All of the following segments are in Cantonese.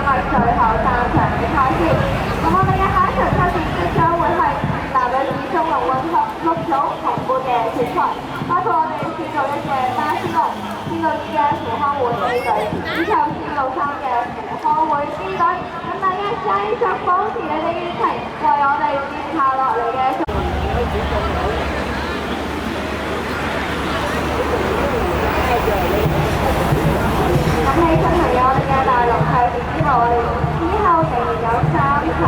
為最後3場嘅賽事。咁我哋嘅下一場賽事即將會係男女子中龍混合6組同伴嘅決賽，包括我哋4組1嘅巴斯龍、4組2嘅扶康會 A 隊，以及4組3嘅扶康會 B 隊。咁大家繼續保持你哋熱情，為我哋接下落嚟嘅。咁起身朋友，我哋嘅大龍賽事之後，我哋之後仍然有3場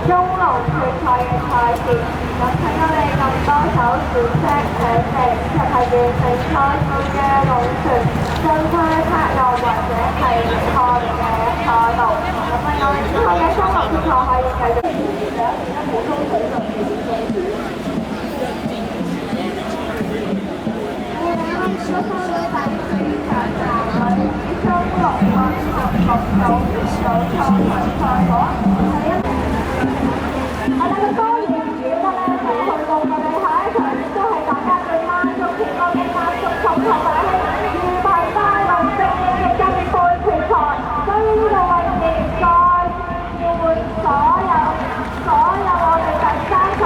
中龍決賽嘅賽事。咁請我哋咁多手選擇搶地，以及係完成賽事嘅龍船，盡快拍落或者係離開我哋嘅賽道。咁我哋之後嘅中龍決賽可以繼續。普通水準嘅選手。雙方嘅第4場男女中龍混合6組決賽賽果。我哋嘅高原主咧就去到我哋下一場，亦都係大家最關注嘅個嘅壓軸重頭馬戲預備帶龍正嘅金杯決賽。所以呢個位置再次召喚所有我哋第3場。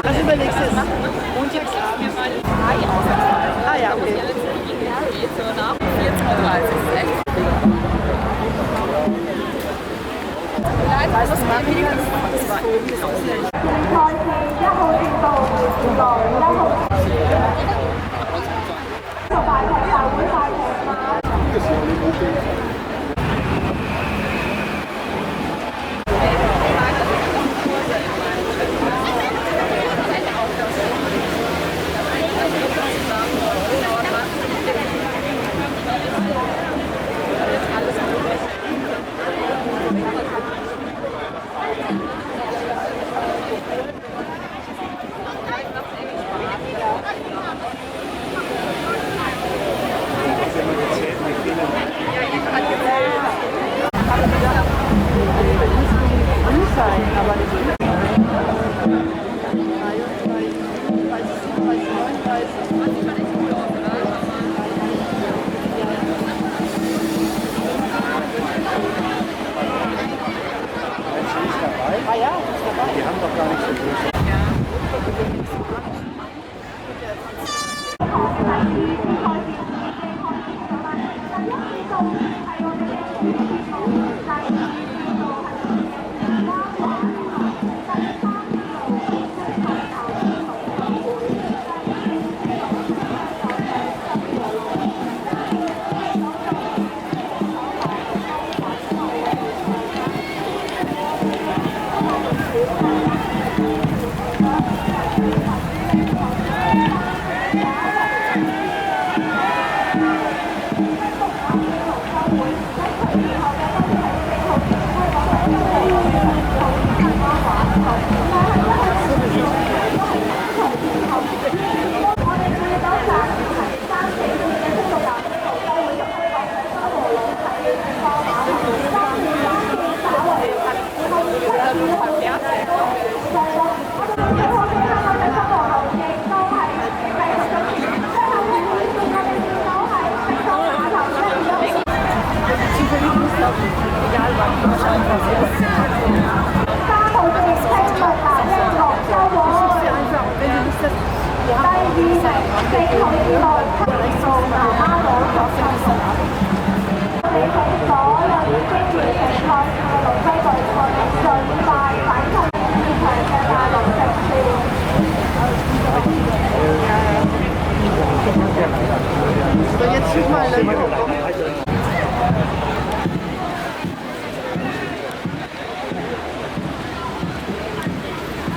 Was überlegst du jetzt? Montagsabend? Ah ja, okay. So nach 14:30 Uhr. Weißt du, Martin, das war irgendwie so schlecht.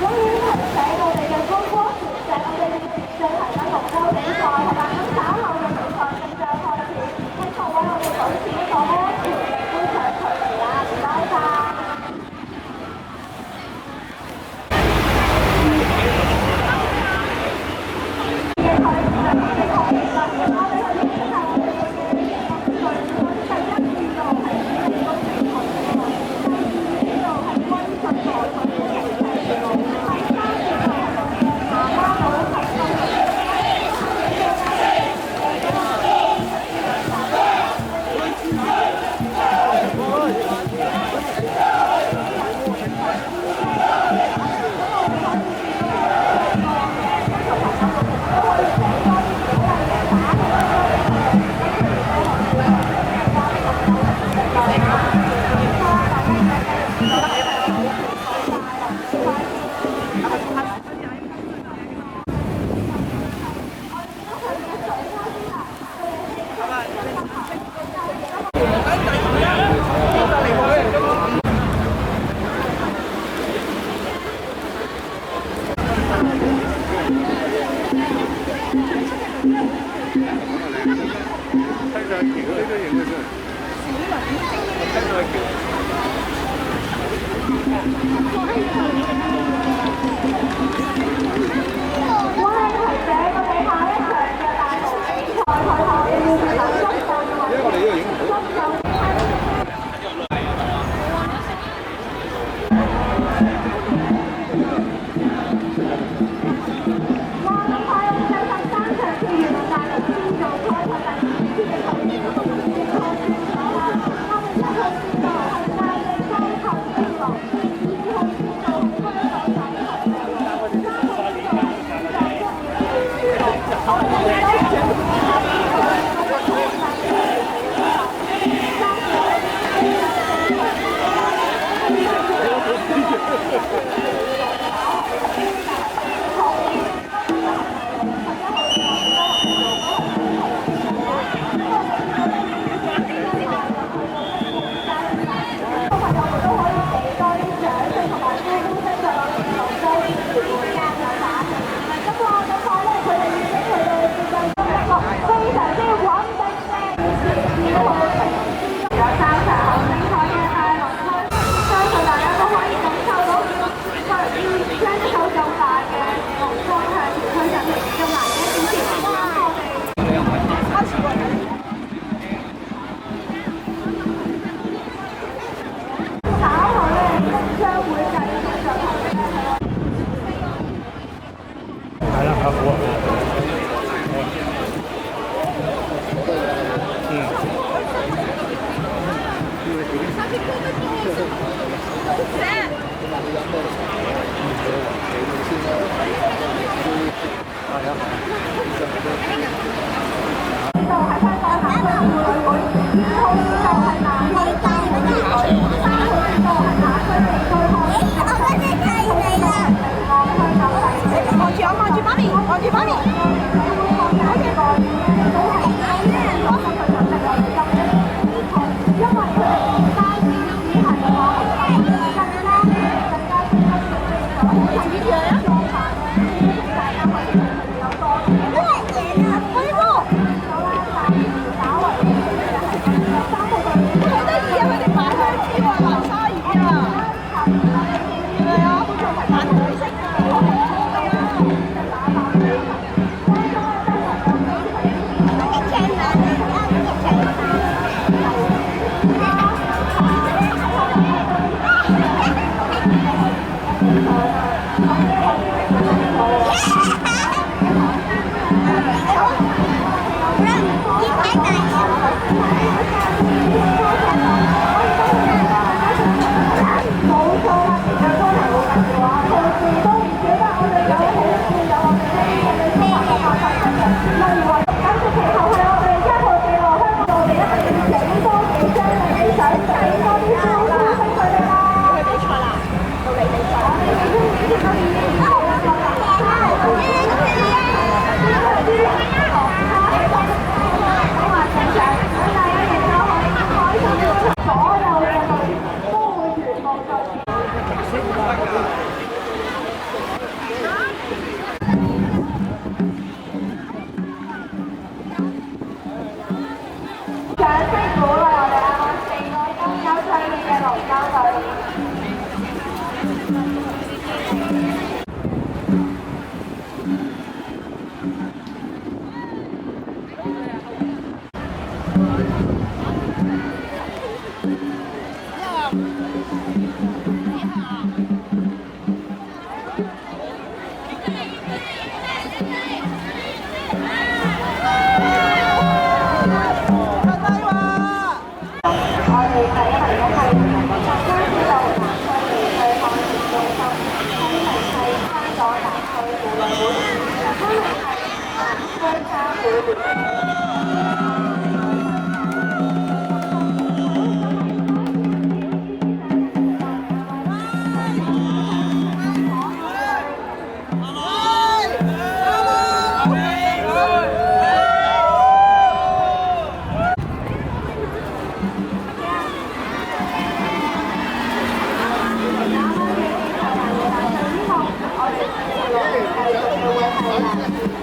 欢迎我係提醒我哋下一場嘅大型比賽，台下嘅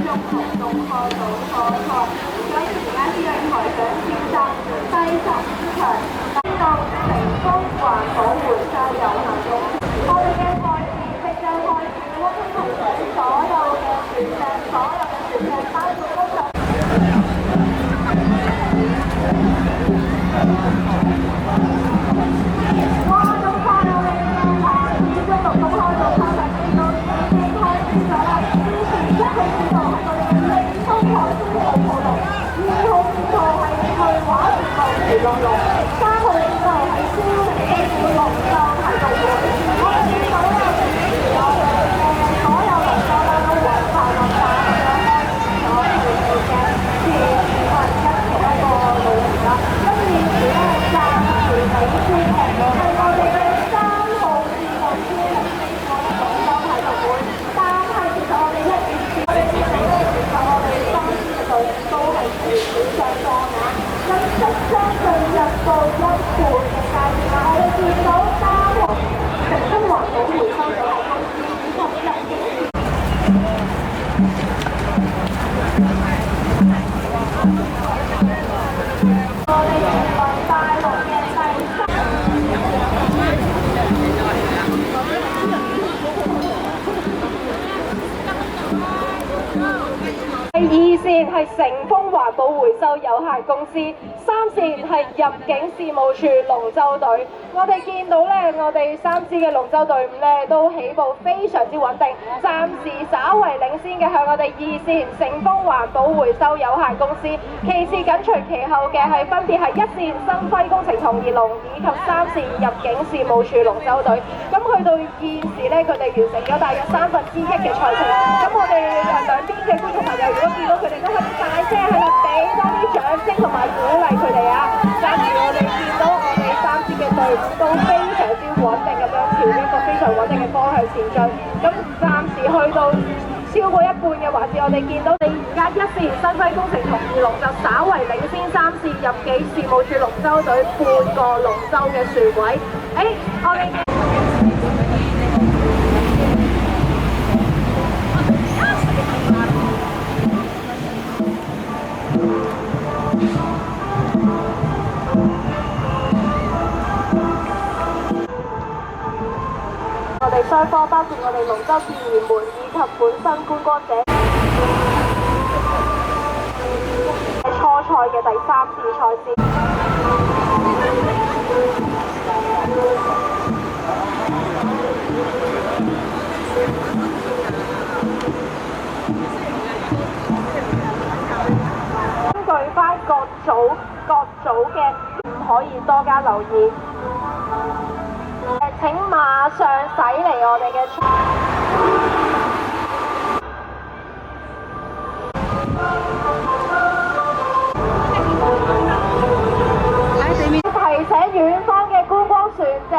要手足就要為所有嘅船隻包括工作。哇！咁快我哋嘅已經陸續開到3日幾多已經開始咗啦。之前1號線道係我哋嘅利豐海鮮號號龍，2號線道係去畫船路魚浪龍，3號線道係燒魚龍舟係道會。我哋見到有時我哋嘅所有龍舟啦都運快運快咁樣開始咗佢哋嘅試運一其一個路程啦。咁現時咧暫時領先嘅係我哋嘅3號線路先我哋龍舟喺度會，但係其實我哋1、2線我哋見到咧，其實我哋3支嘅隊伍都係全面上莊嘅，咁即將進入到一半嘅階段啦。我哋見到3號成功環保回收有限公司以及入境我哋營運大陸嘅第3。第2線係成豐環保回收有限公司，3線係入境事務處龍舟隊。我哋見到咧，我哋3支嘅龍舟隊伍咧都起步非常之穩定，暫時稍為領先嘅係我哋2線成豐環保回收有限公司，其次緊隨其後嘅係分別係1線新輝工程同業龍以及3線入境事務處龍舟隊。咁去到現時咧，佢哋完成咗大約1/3嘅賽程。咁我哋兩邊嘅觀眾朋友，如果見到佢哋都可以大聲係啦，俾多啲掌聲同埋鼓勵佢哋啊！暫時我哋見到我哋3支嘅隊伍都非常之穩定咁樣朝一個非常穩定嘅方向前進。咁暫時去到超過一半嘅環節，我哋見到你而家1線新輝工程同業龍就稍為領先3線入境事務處龍舟隊半個龍舟嘅船位。我哋雙方包括我哋龍舟健兒們以及本身觀光者，初賽嘅第3次賽事。根據翻各組嘅唔可以多加留意。請馬上駛離我哋嘅場。提醒遠方嘅觀光船隻。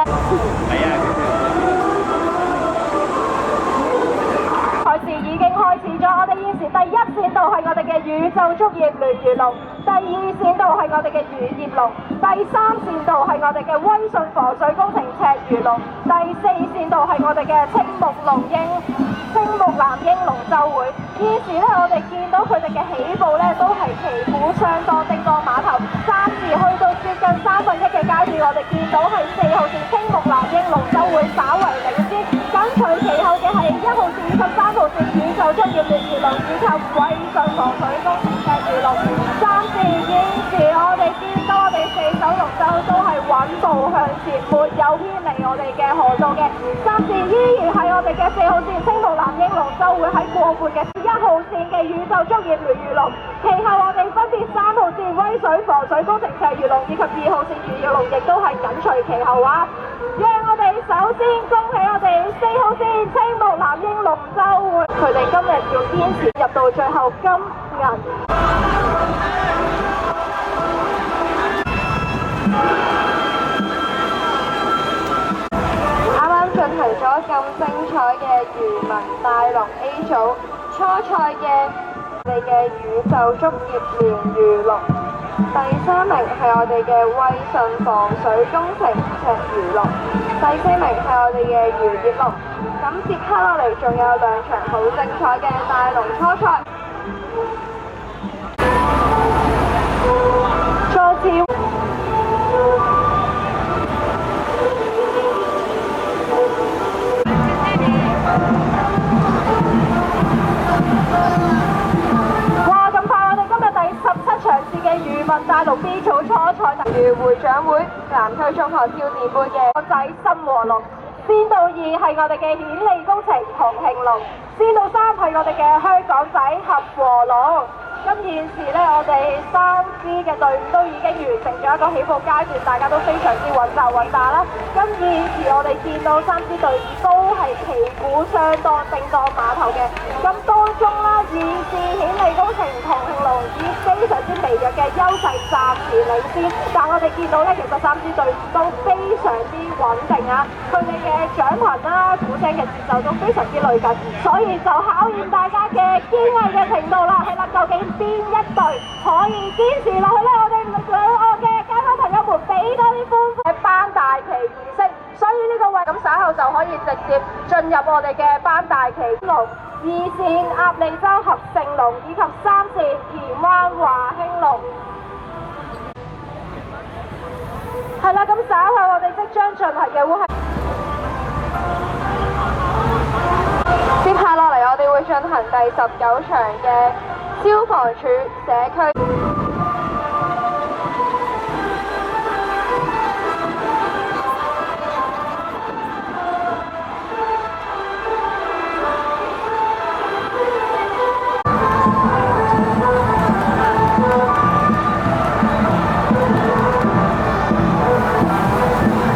賽事已經開始咗，我哋現時第1線道係我哋嘅宇宙竹葉鱸魚龍，第2線道係我哋嘅漁業龍，第3線道係我哋嘅威信防水工程赤魚龍，第4線道係我哋嘅青木藍鷹龍舟會。現時咧，我哋見到佢哋嘅起步咧都係旗鼓相當，叮當碼頭。暫時去到接近1/3嘅階段，我哋見到係4號線青木藍鷹龍舟會稍為領先，緊隨其後嘅係1號線以及3號線宇宙竹葉鱸魚龍以及威信防水工程赤魚龍。暫時現時我哋見到我哋4艘龍舟都係穩步向前，沒有偏離我哋嘅河道嘅。暫時依然係我哋嘅4號線青木藍鷹龍舟會喺過半嘅1號線嘅宇宙竹葉鱸魚龍，其後我哋分別3號線威水防水工程赤魚龍以及2號線漁業龍亦都係緊隨其後啊！讓我哋首先恭喜我哋4號線青木藍鷹龍舟會，佢哋今日要堅持入到最後金銀。進行咗咁精彩嘅漁民大龍 A 組初賽嘅我哋嘅宇宙竹葉鱸魚龍，第3名係我哋嘅威信防水工程赤魚龍，第4名係我哋嘅漁業龍。咁接卡落嚟仲有2場好精彩嘅大龍初賽，再次。譽會長會南區中學跳電杯嘅國際新和龍。線道2係我哋嘅顯利工程同慶龍，線道3係我哋嘅香港仔合和龍。咁現時咧，我哋3支嘅隊伍都已經完成咗一個起步階段，大家都非常之穩打啦。咁現時我哋見到3支隊伍都係旗鼓相當、叮當馬頭嘅。咁當中啦，2支顯利工程同慶龍以非常之微弱嘅優勢暫時領先，但我哋見到咧，其實3支隊伍都非常之穩定啊，佢哋嘅獎品啦、鼓聲嘅節奏都非常之類近，所以就考驗大家嘅堅毅嘅程度啦。係啦，究竟邊一隊可以堅持落去咧？我哋兩個嘅街坊朋友們俾多啲歡呼嘅頒大旗儀式，所以呢個位咁稍後就可以直接進入我哋嘅頒大旗龍2線鴨脷洲合盛龍以及3線田灣華興龍。係啦，咁稍後我哋即將進行嘅會係接下落嚟，我哋會進行第19場嘅消防處社區。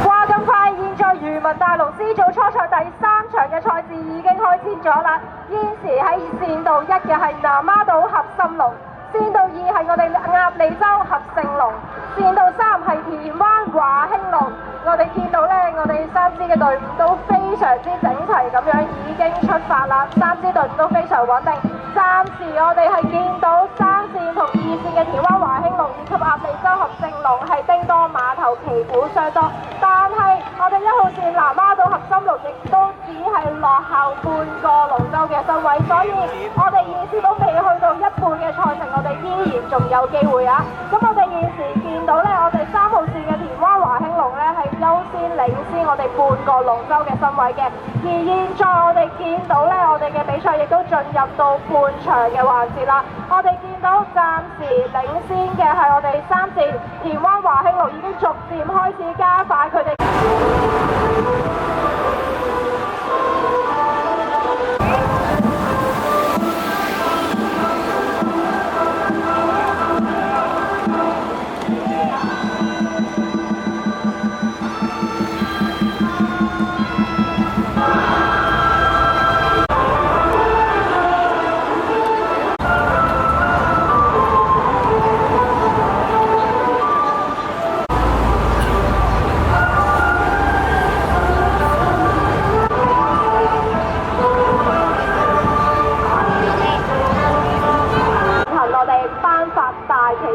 話咁快，現在漁民大龍 C 組初賽第3場嘅賽事已經開始咗啦。現時喺線道1嘅係南丫島合心龍，線道2係我哋鴨脷洲合盛龍，線道3係田灣華興龍。我哋見到咧，我哋3支嘅隊伍都非常之整齊咁樣已經出發啦，3支隊伍都非常穩定。暫時我哋係見到3線同2線嘅田灣華興龍以及鴨脷洲合盛龍係叮當馬頭旗鼓相當，但係我哋1號線南丫島合心龍亦都只係落後半個龍舟嘅身位，所以我哋現時都未去到一半嘅賽程，我哋依然仲有機會啊！咁我哋現時見到咧，我哋3號線嘅田灣華興龍咧係優先領先我哋半個龍舟嘅身位嘅，而現在我哋見到咧，我哋嘅比賽亦都進入到半場嘅環節啦。我哋見到暫時領先嘅係我哋3線田灣華興龍已經逐漸開始加快佢哋。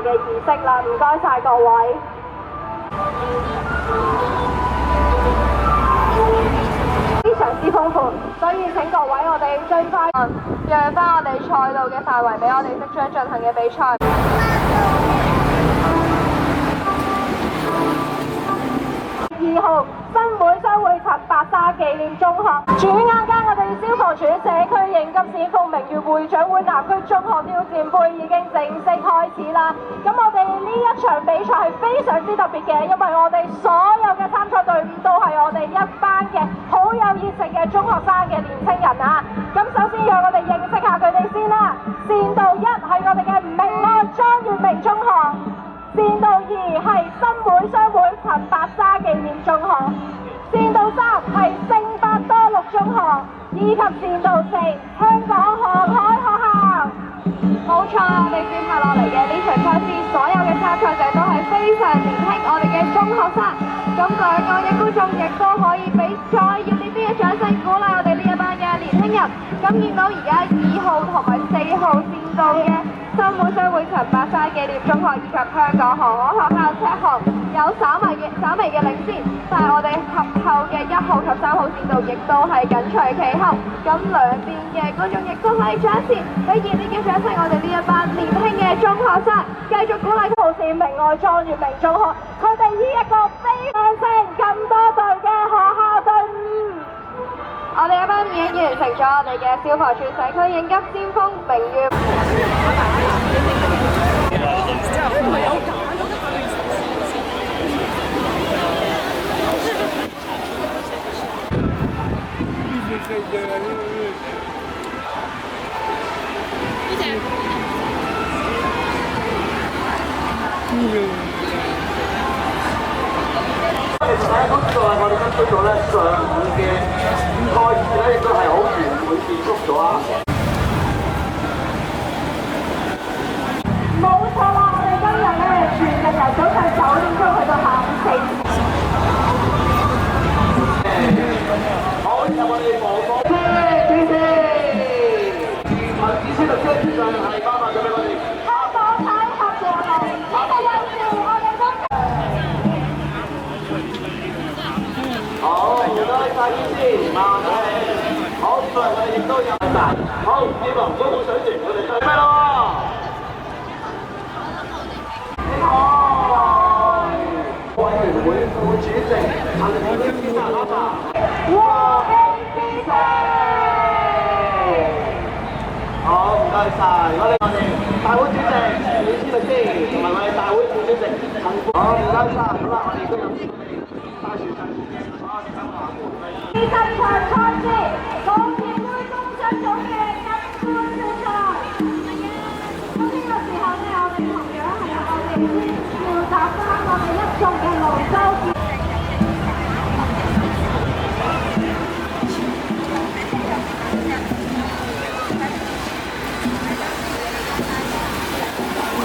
嘅儀式啦，唔該曬各位。非常之豐富，所以請各位我哋盡快讓翻我哋賽道嘅範圍俾我哋即將進行嘅比賽。2號新會商會陳白沙紀念中學，轉眼間我哋消防處社區應急閃奉名譽會長會南區中學挑戰杯已經正式開始啦。咁我哋呢一場比賽係非常之特別嘅，因為我哋所有嘅參賽隊伍都係我哋一班嘅好有熱誠嘅中學生嘅年輕人啊。咁首先讓我哋認識下佢哋先啦。線道1係我哋嘅明愛莊月明中學。線道2係新會商會陳白沙紀念中學，線道3係聖伯多祿中學，以及線道4香港航海學校。冇錯，我哋接下落嚟嘅呢場賽事，所有嘅參賽者都係非常年輕，我哋嘅中學生。咁在座嘅觀眾亦都可以俾再熱烈啲嘅掌聲鼓勵我哋呢一班嘅年輕人。咁見到而家2號同埋4號線道嘅新會商會陳白沙紀念中學以及香港航海學校赤航有稍微嘅領先，但係我哋合後嘅1號及3號線道亦都係緊隨其後。咁兩邊嘅觀眾亦都可以再一次俾熱烈嘅掌聲，我哋呢一班年輕嘅中學生繼續鼓勵號線明愛莊月明中學，佢哋呢一個非常性咁多隊嘅學校隊伍。我哋一班已經完成咗我哋嘅消防處社區應急先鋒名譽。其實大家都知道啦，我哋根據咗咧上午嘅開始咧，亦都係好圓滿結束咗啊！冇錯啦，我哋今日咧全日由早上9點鐘去到下午4點。好，入我哋防火車主持，文子先律師主上係交埋咗俾我哋。香港體合和路呢個位置，我哋都好，唔該晒醫師，慢慢好，今日我哋亦都有大，好，希望唔好冇水住，我哋做咩咯？委員會副主席陳建堅先生，阿爸，和平之聲。好，唔該晒，我哋大會主席李思律師，同埋我哋大會副主席陳富，好，唔該晒，好啦，我哋都有大樹陳，好，你等下。第三場賽事，港協會工商組嘅一般比賽。咁呢個時候咧，我哋同樣係有我哋召集翻我哋一眾嘅龍舟傑。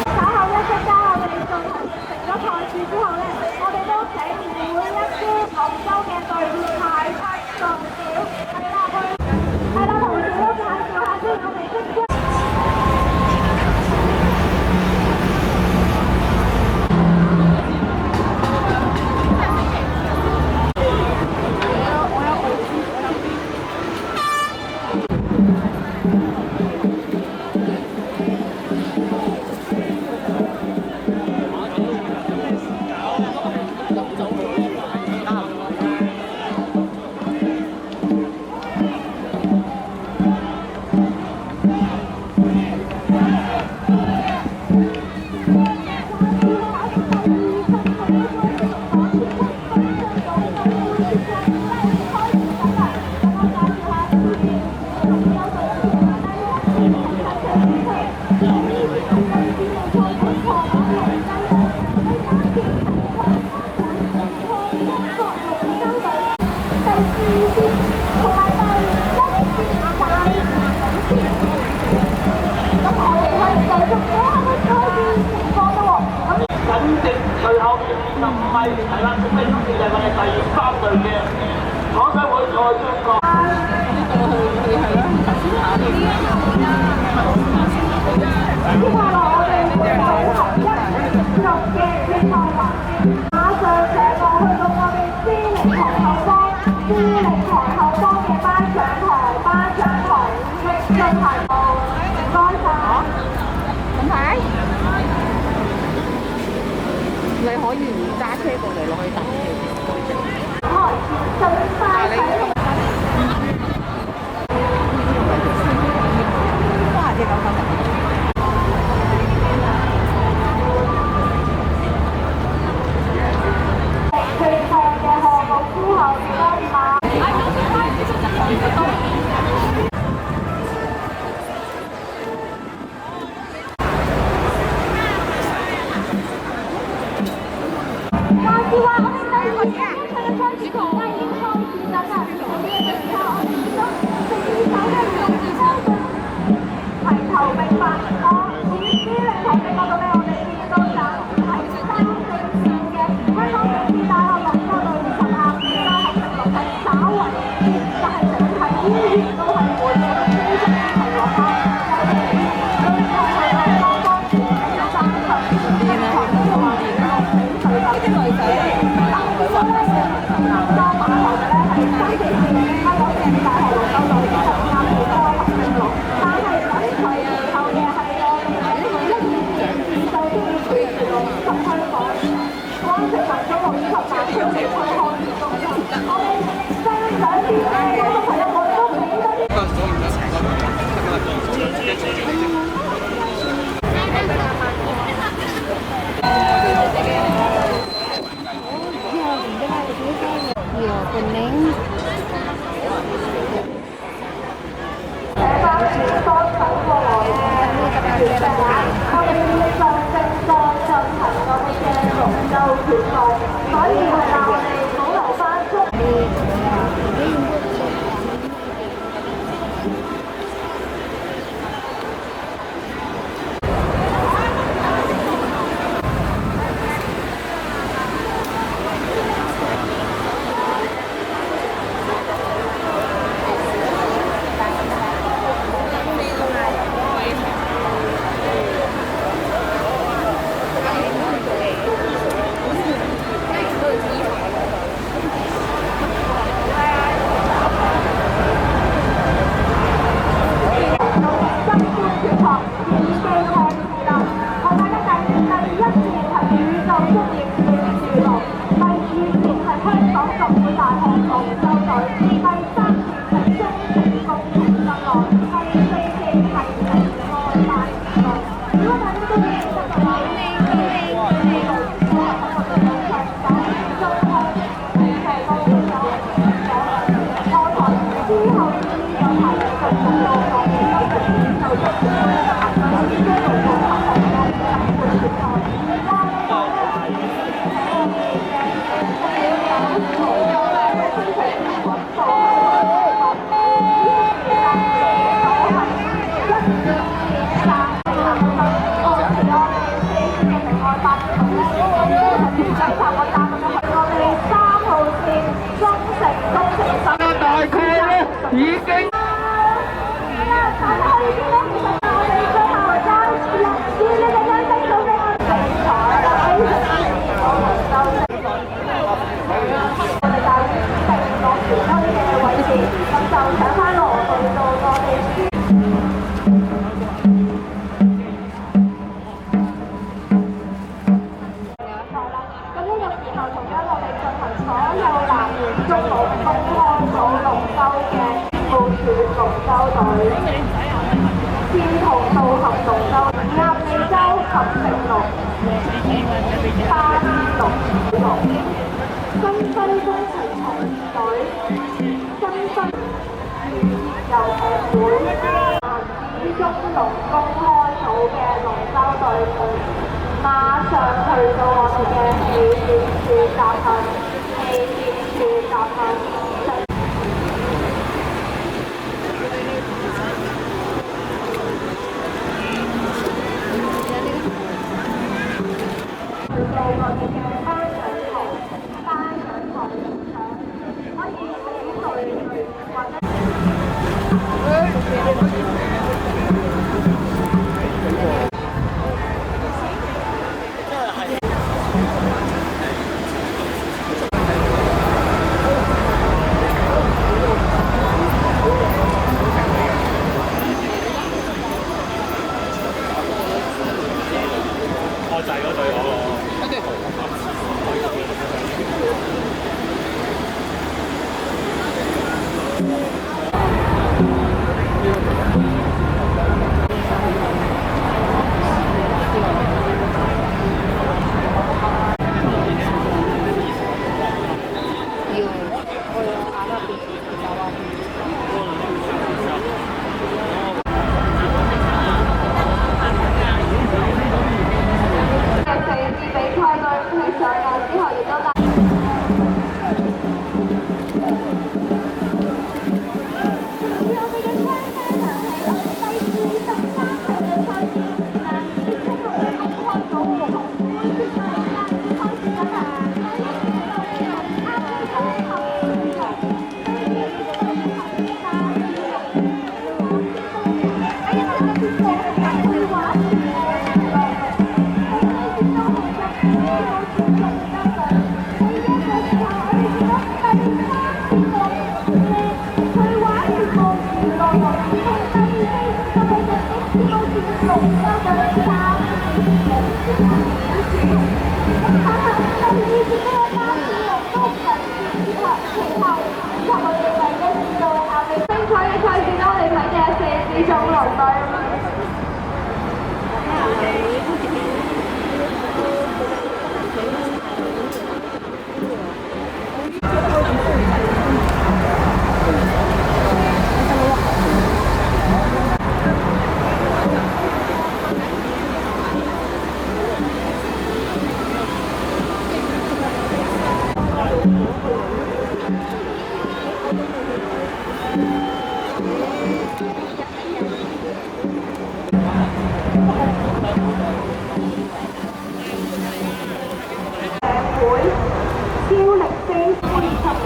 稍後一陣間我哋進行成咗賽事之後咧，我哋都請每一支龍舟嘅隊伍排出重點，係啦，同時都介紹下先，我哋即將。最後20米係啦，咁你今次就係我哋第3隊嘅港隊會賽中國。接下來我哋會有合一族嘅決賽環節，馬上請我去到我哋司令台後方嘅頒獎台進行，唔該晒。咁睇？你可以唔揸車過嚟落去搭車。台前盡快啟動。哇！隻狗狗最後嘅項目之後，該馬。話時話，我哋第一個賽嘅賽事同第二賽事就係我哋嘅比賽，我哋見到第二手嘅龍舟隊齊頭並發，司令台嘅角度咧，我哋見到就係3對線嘅香港城市大學龍舟隊同亞洲學生龍係稍為但係整體依然都係會有非常之係落後，尤其是對方係剛剛3場嘅賽事都話呢啲女仔。州決賽，所以係啦，我哋保留翻足。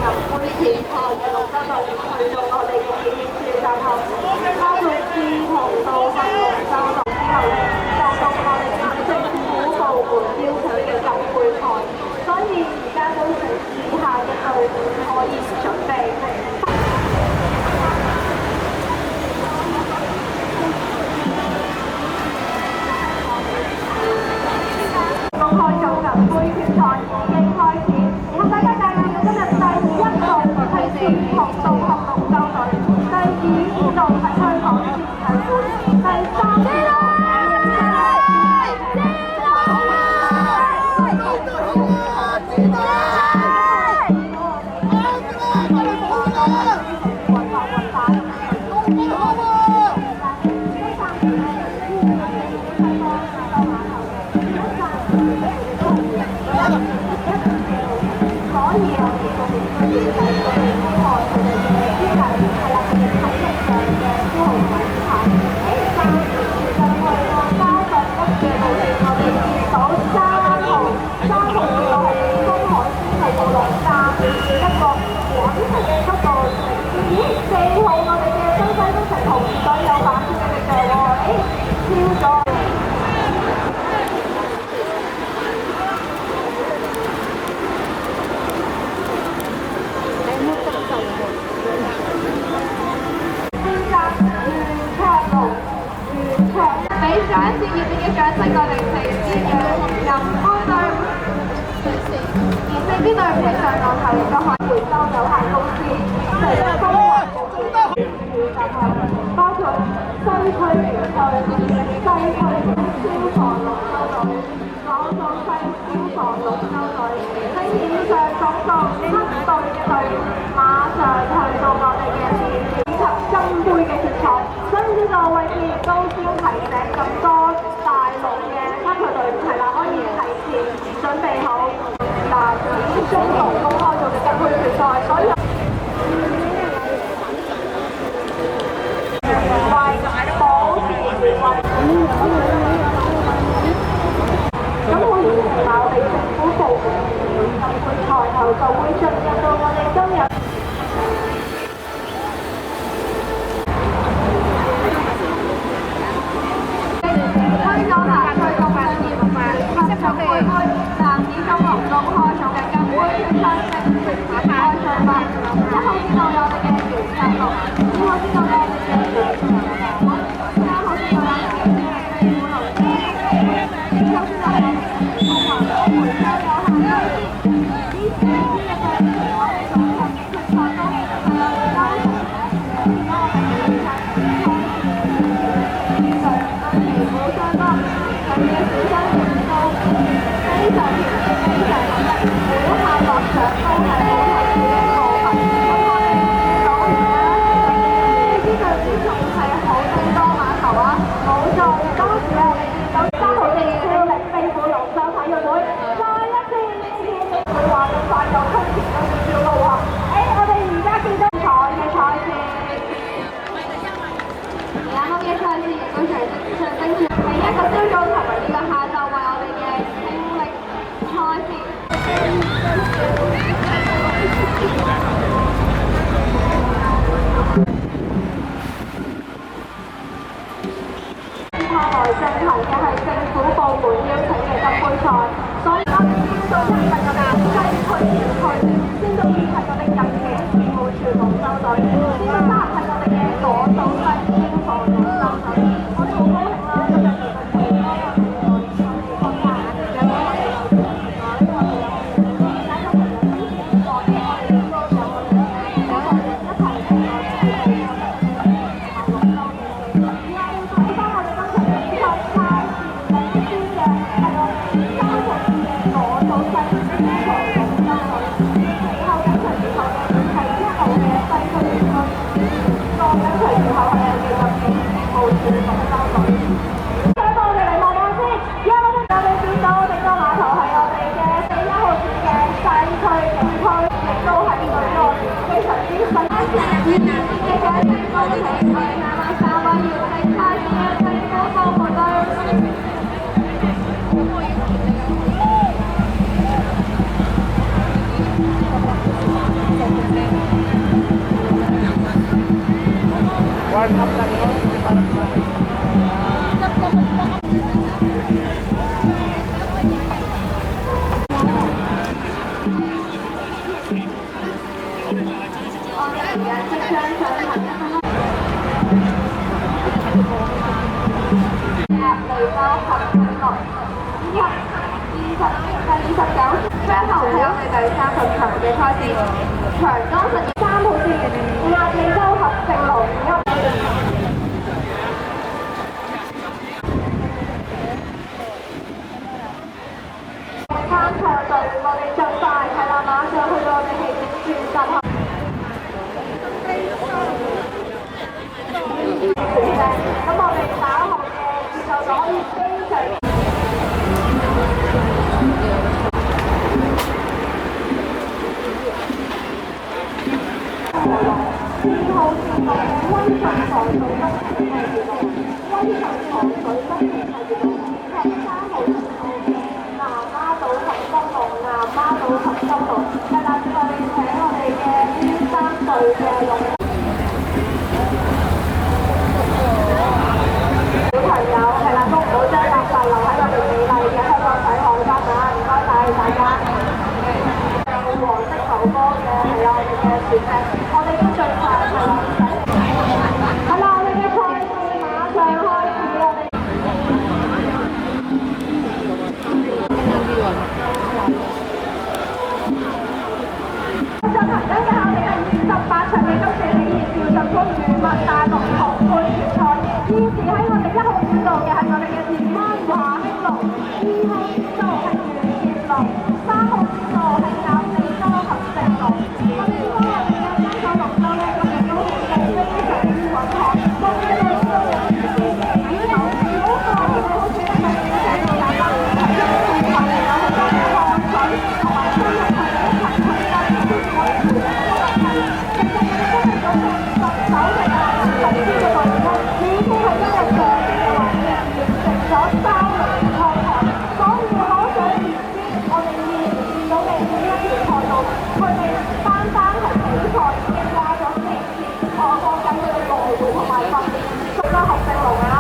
銀杯前台嘅龍舟隊去到我哋嘅紀念處站後，包括志同道合龍舟隊之後咧，就到我哋嘅政府部門邀請嘅錦背賽，所以而家都剩以下嘅隊伍可以準備。公開做銀杯決賽已經開始，然後大家帶領今日第一隊係志同道合龍舟隊，第二隊係香港節體會，第三隊掌聲，熱烈嘅掌聲，我哋四支嘅銀杯隊伍，而四支隊伍嘅上岸後亦都可以回收有限公司成功獲得決賽，包括西區聯隊、西區消防龍舟隊、港島西消防龍舟隊，喺以上總共7隊嘅隊伍，馬上去到我哋嘅以及金杯嘅決賽。所以呢個位置亦都需要提醒咁多大陸嘅參賽隊伍係啦，可以提前準備好嗱以中龍公開做嘅金杯決賽，所以為保持咁會完成埋我哋政府部門金杯賽後，就會進入到我哋今日。男子中龍公開組嘅金杯決賽賽上吧，1號知道有我哋嘅袁振龍，2號知道有我哋嘅袁振龍，3號知道有我哋嘅李虎龍，4號知道有我哋嘅高華龍，回收有限公司，以4支嘅隊伍，我哋總共嘅決賽都係我哋嘅交通嘅，見到我哋嘅決賽旗鼓相當，佢嘅小雙元素。非常團結，非常合一，每一下落場都係好睇嘅部分。咁我哋見到而家呢支隊伍仲係好精多碼頭啊！冇錯，當時啊，我哋見到3號嘅超力飛虎龍舟體育會，再一次佢話咁快又衝前咗少少路喎。我哋而家見到賽嘅賽事，然後嘅賽事亦都象徵住係一個朝早同埋呢個下晝為我哋嘅勝利賽事。接下來進行嘅係政府部門邀請嘅金杯賽，所以我哋先到一份嘅西區選區，先到2份我哋入嘅事務處龍舟隊，先到3份我哋嘅港島西消防龍舟隊。我哋好高興啦，今日其實好多我哋國家有我哋29，最後係我哋第三十場嘅賽事，長江13號線亞美洲合成龍一。參賽隊，我哋盡快係啦，馬上去到我哋起點轉10號。咁我哋稍後嘅節奏就可以非常。4號線路威順糖水北係鐵路，威順糖水北係鐵路，3號線路南丫島合金路，南丫島合金路，係啦，我哋請我哋嘅先生隊嘅龍。小朋友係啦，都唔好將垃圾留喺我哋美麗嘅香港仔海灘啊！唔該晒大家。有黃色頭歌嘅係啦，我哋嘅船隻，我哋都盡快係啦，係啦，我哋嘅賽事馬上開始，我哋。進行緊嘅我哋係28場嘅今次喜悅邵振峰羽物大龍同冠決賽，現時喺我哋1號線路嘅係我哋嘅田灣華興龍，2號線路係元傑龍，3號線路係亞美洲合成龍。我哋希望我哋嘅雙手龍舟咧，咁亦都係非常之穩妥，我哋嘅龍舟有啲嘅手，如果個我哋好似咧係寫到大家係一齊嚟有好多嘅汗水同埋身體係一齊去到呢啲我哋其實我哋真係嗰個10手嘅啊，甚至嘅話咧已經係一日上嘅話咧完成咗3輪嘅賽台，所以可想而知我哋現時見到嘅每一條賽道，佢哋單係比賽已經花咗4次，我講緊佢哋來回同埋訓練，足夠合成龍啊！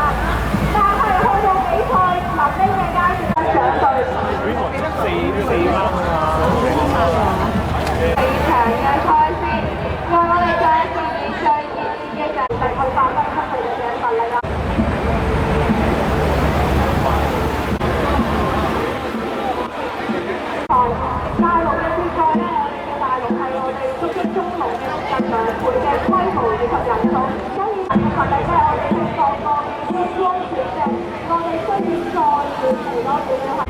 但係去到比賽臨尾嘅階段嘅上隊，4場嘅賽事，為我哋再一次以最熱烈嘅人力去發揮出佢哋嘅實力啊！大陸嘅決賽咧，我哋嘅大陸係我哋足足中龍嘅近2倍嘅規模以及人數，所以實力咧，我哋係各個嘅光選嘅，我哋需要再練嚟多少少係。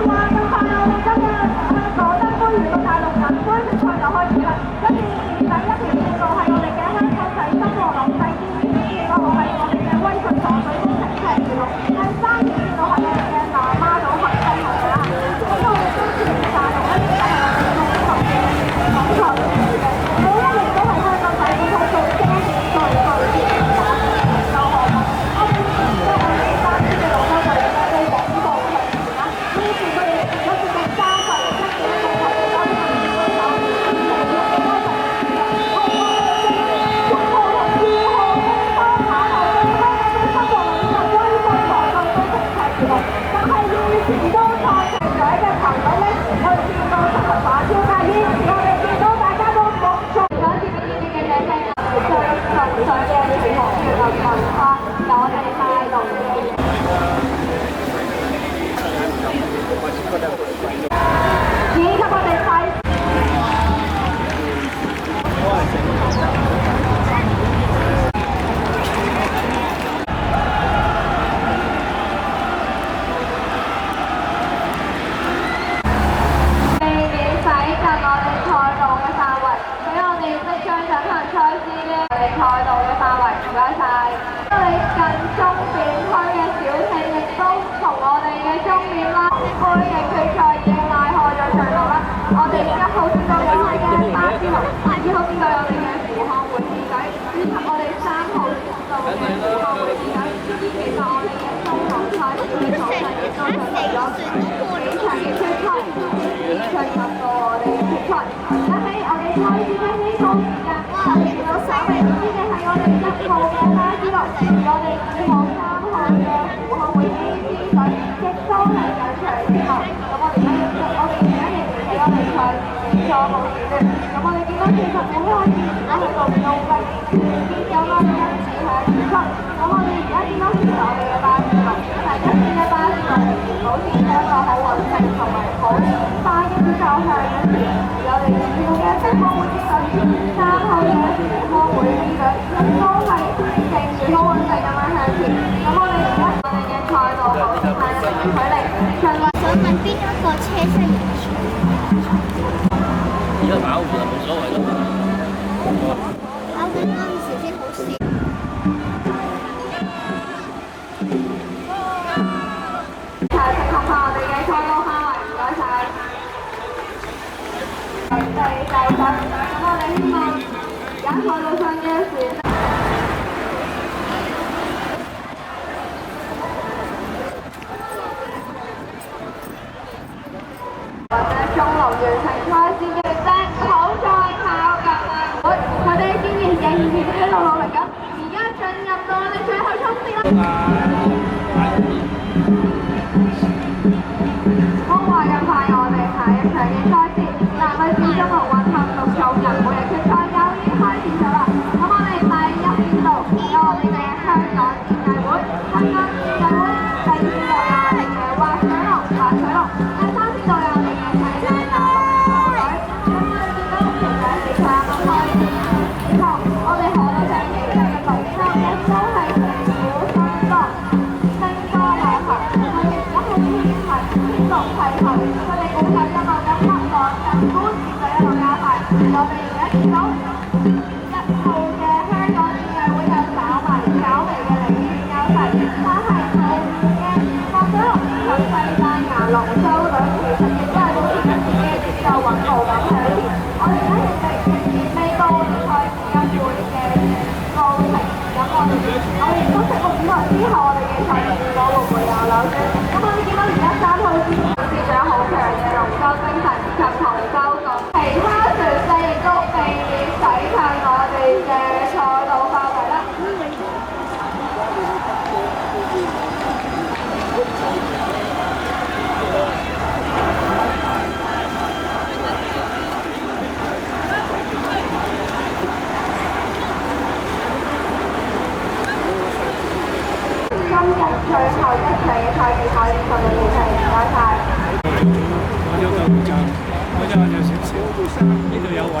話咁快，我哋今日香港德杯與個大陸銀杯決賽就開始啦，跟住第一條線路係我哋嘅香港仔深和龍仔堅，第二個係我哋嘅威順糖水工程車線路，第3條線路係我哋嘅南丫島合金路啦。咁我哋今次大陸咧就係我哋中國嘅港台嘅，每一年都係香港仔本土最精最熱嘅打嘅研究項目。我哋即係我哋3支嘅龍舟隊咧都廣告長存啦。呢次佢哋有接近3分1嘅部分嘅嗰啲民主對手，成為咗嘅開場戰嘅，係我哋嘅1號同2號嘅雙跑後對香港嘅深和龍以及威順糖水工程車線路。但係現時都賽程者嘅朋友咧，去見到實力馬超界，現時我哋見到大家都陸續有一啲呢啲嘅靚聲，我哋最純粹嘅傳統粵文化，由我哋帶動嘅。以及我哋快。避免駛近我哋賽道嘅範圍，俾我哋即將進行賽事嘅我哋賽道嘅範圍，唔該晒。我哋近終點區嘅小艇亦都同我哋嘅終點啦，杯嘅決賽已經拉開咗序幕啦。我哋1號線道有我哋嘅巴之龍，2號線道有我哋嘅扶康會師仔，以及我哋3號線道嘅扶康會師仔。其實我哋嘅中學賽事嘅賽程亦都進行咗幾場嘅決賽，先至進入到我哋嘅決賽。咁喺我哋賽事嘅呢個時間，我哋見到稍微遲啲嘅係我哋1號嘅巴之龍，我哋2號、3號嘅扶康會師仔，亦都係有場之後。咁我哋而家仍然喺我哋賽事嘅初步選嘅。咁我哋見到其實每一個選手喺度用力見有個因子喺出。咁我哋而家見到其實我哋嘅巴士路第一線嘅巴士路保持咗一個好穩定同埋好快嘅節奏向嘅時，我哋要嘅車方會知道3號嘅前方會知道亦都係勁住好穩定咁樣向前。咁我哋而家我哋嘅賽道好快嘅距離，盡量想問邊一個車身型？而家跑其實冇所謂咯。跑緊嗰陣時先好笑。係情況下，我哋嘅賽道範圍唔該晒。第10，咁我哋希望而家賽道上嘅船。或者中路完成賽事嘅正好再靠近佢哋竟然仍然喺度努力緊，而家進入到我哋最後衝刺啦！好快咁快，我哋下一場嘅賽事，男女子中路混合6組人每日決賽又已經開始咗啦！咁我哋第1線道有我哋嘅香港電藝會，香港電藝會第2線道有我哋嘅滑水龍，第3線道有我哋嘅世界大陸隊。咁我哋見到其實係3個開始之後，我哋可到上幾日嘅動作亦都係成股分多，聲波有行，佢哋而家係偏係偏動係頭，佢哋估計一路嘅黑網近觀就一路加快。我哋而家見到1號嘅香港電藝會有稍微嘅領先優勢，但係後嘅滑水龍同西班牙龍舟隊其實亦都係保持緊自己嘅節奏穩步咁向前。我哋而家亦未到我哋賽事一半嘅過程，咁我哋亦都拭目以待之後我哋嘅賽事結果會唔會有扭轉。咁我哋見到而家3號線展示咗好強嘅龍舟精神以及同舟共其他船隻亦都避免駛向我哋嘅賽道範圍啦。今日最後一場嘅賽事可以順利完成，唔該晒。我有個就少少，呢度有位。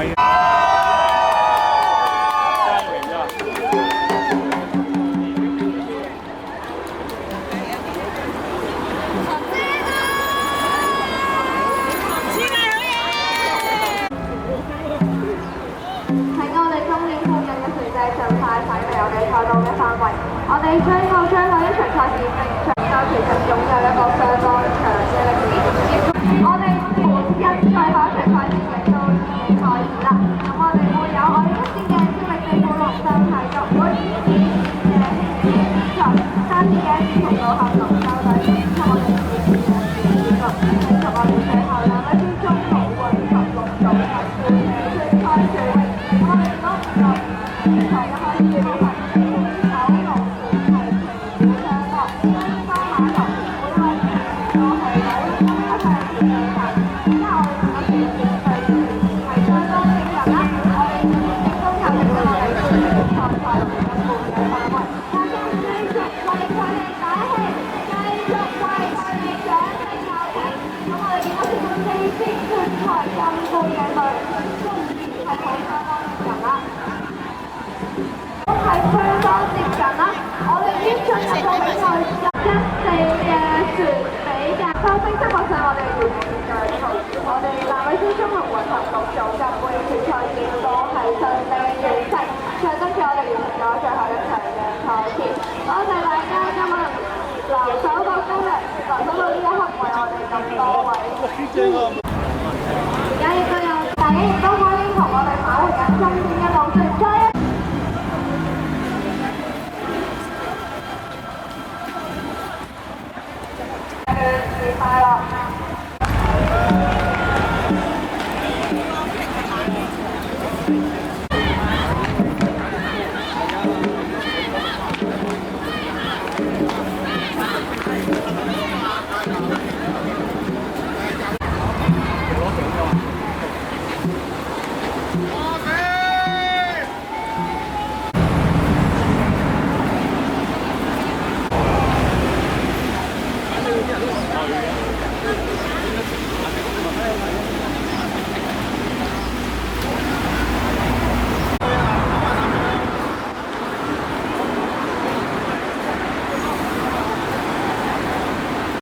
喺我哋終點附近嘅船隻盡快駛離我哋賽道嘅範圍。我哋最後一場賽事名場就其實擁有一個相當長嘅歷史。我哋每日最後一場賽事亦都已經開始啦。咁我哋會有我哋一線嘅超力政府龍舟體育會、2線嘅輕鐵賽、3線嘅同路合龍舟隊，以及我哋4線嘅電子局，以及我哋最後有一啲中路混合6組嘅半嘅決賽處理。咁我哋見到從一開始嘅部分，九龍係平步上落，雙方碼頭每個船都係有一個向前進行。而家我哋見到其實對係相當驚人啦！我哋亦都有令到我哋決賽賽事嘅半嘅範圍。大家繼續為佢哋打氣，繼續為佢哋掌聲有請。咁我哋見到其實4線決賽咁半嘅隊，都係好相當驚人啦！都係相當接近啦！我哋已經進入到比賽1、4嘅船比嘅收聲室國上，我哋完成咗我哋男女子中路混合6組嘅半決賽結果係順利完成，象徵住我哋完成咗最後一場嘅賽事。多謝大家今日留守到今日，留守到呢一刻為我哋咁多位。而家亦都有大家亦都可以同我哋跑活